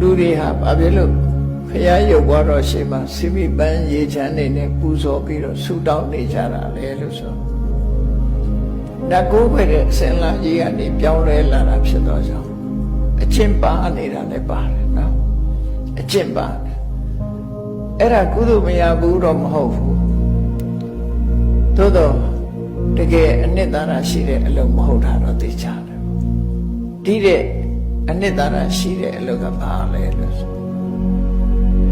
လူတွေဟာဘာဖြစ်လို့ဖရာရုပ်ဘွားတော်ရှိမှစိမိပန်းရေချမ်းနေနဲ့ပူဇော်ပြီးတော့ဆုတောင်းနေကြတာလေလို့ဆိုဓာတ်ကိုးပဲတဲ့အစဉ်လာကြီးကနေပြောင်းလဲလာတာဖြစ်တော့ကြောင့်အကျင့်ပါနေတာလည်းပါတယ်နော်အကျင့်ပါအဲ့ဒါကုသိုလ်မရဘူးတော့မဟုတ်ဘူးသို့တော့တကယ်အနှစ်သာရရှိတဲ့အလုပ်မဟုတ်တာတော့သိကြတယ်ဒီတဲ့အနှစ်သာရရှိတဲ့အလုပ်ကဘာလဲလို့ဆို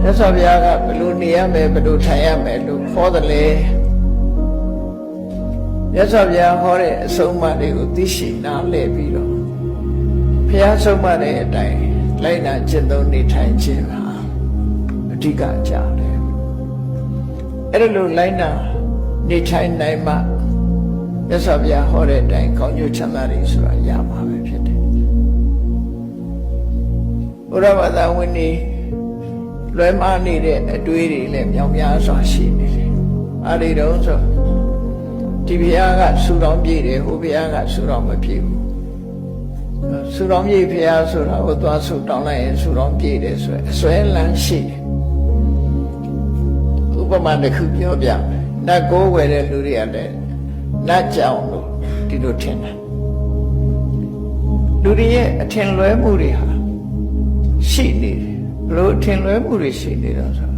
ရသော်ဘုရားကဘယ်လိုနေရမယ်ဘယ်လိုထိုင်ရမယ်လို့ခေါ်တယ်လေရသော်ဘုရားဟောတဲ့အဆုံးအမတွေကိုသိရှိနားလည်ပြီးတော့ဘုရားဆုံးမတဲ့အတိုင်းလိုက်နာကျင့်သုံးနေထိုင်ခြင်းဟာအဓိကကြတယ်အဲ့လိုလိုက်နာနေထိုင်နိုင်မှရသော်ဘုရားဟောတဲ့အတိုင်းကောင်းကျိုးချမ်းသာတွေဆိုတာရမှာပဲဖြစ်တယ်ဘုရားဘာသာဝင်နေလွယ်မှားနေတဲ့အတွေးတွေလည်းမြောင်များစွာရှိနေတယ်အားတွေတော့ဆိုဒီဘုရားကဆူတောင်းပြည့်တယ်ဟိုဘုရားကဆူတောင်းမပြည့်ဘူးဆူတောင်းပြည့်ဘုရားဆိုတာဟိုသွားဆူတောင်းလိုက်ရင်ဆူတောင်းပြည့်တယ်ဆိုအစွဲလန်းရှိတယ်ဥပမာတစ်ခုပြောပြမယ်နတ်ကိုးဝယ်တဲ့လူတွေကလည်းနတ်ကြောင်လို့ဒီလိုထင်တယ်လူတွေရဲ့အထင်လွဲမှုတွေဟာရှိနေတယ်ဘလို့ထင်လွဲမှုတွေရှိနေတော့ဆို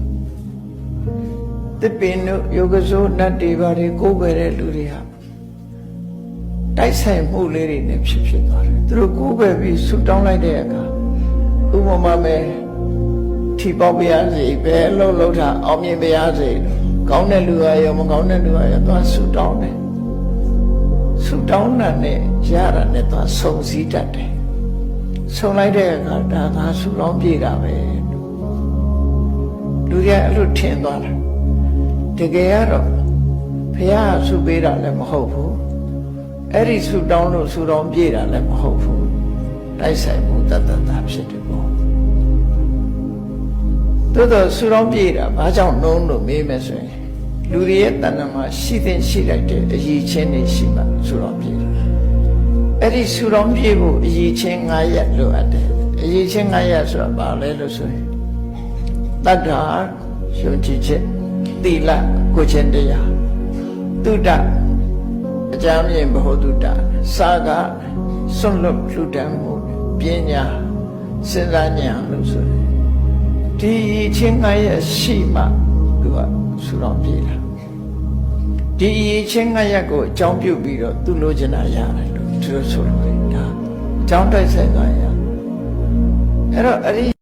တပင်တို့ယောဂဇိုနတ်တွေဘာတွေကိုးကွယ်တဲ့လူတွေဟာတိုက်ဆိုင်မှုလေးတွေနဲ့ဖြစ်သွားတယ်သူတို့ကိုးကွယ်ပြီးဆုတောင်းလိုက်တဲ့အခါဥပမာမဲ့ထီပေါက်ပြရစီပဲလှုပ်လှုပ်တာအောင်မြင်ပြရစီကောင်းတဲ့လူကရောမကောင်းတဲ့လူကရောသွားဆုတောင်းတယ်ဆုတောင်းတာနဲ့ရတာနဲ့သွားဆုံစည်းတတ်တယ်ဆုံလိုက်တဲ့အခါဒါသာဆုတောင်းပြတာပဲလူတွေအဲ့လိုထင်သွားတာတကယ်ကတော့ဘုရားဆုပေးတာလည်းမဟုတ်ဘူးအဲ့ဒီဆုတောင်းလို့ဆုတောင်းပြတာလည်းမဟုတ်ဘူးတိုက်ဆိုင်မှုတတ်တာဖြစ်တယ်ပေါ့တိုးတော့ဆုတောင်းပြတာဘာကြောင့်နှုံးလို့မေးမယ်ဆိုရင်လူတွေရဲ့တဏ္ဍာမှာရှိတဲ့ရှိလိုက်တဲ့အရေးချင်းတွေရှိမှဆုတောင်းပြတယ်အဲ့ဒီဆုတောင်းပြဖို့အရေးချင်း9ရက်လိုအပ်တယ်အရေးချင်း9ရက်ဆိုတာဘာလဲလို့ဆိုရင်တတ္တာယုံကြည်ချက်သီလကိုချင်းတရားတုဒ္ဒအကြမ်းမြင်ဘဟုတုဒ္ဒစာကစွန့်လွတ်လှူဒန်းမှုပညာစဉ်းစားဉာဏ်လို့ဆိုတယ်ဒီချင်း9ရက်ရှိမှသူကဆူတော်ပြေးတာဒီချင်း9ရက်ကိုအကြောင်းပြုပြီးတော့သူလိုချင်တာရတယ်လို့သူတို့ဆိုလို့ဒါအကြောင်းတိုက်ဆိုင်သွားရအဲ့တော့အဲ့ဒီ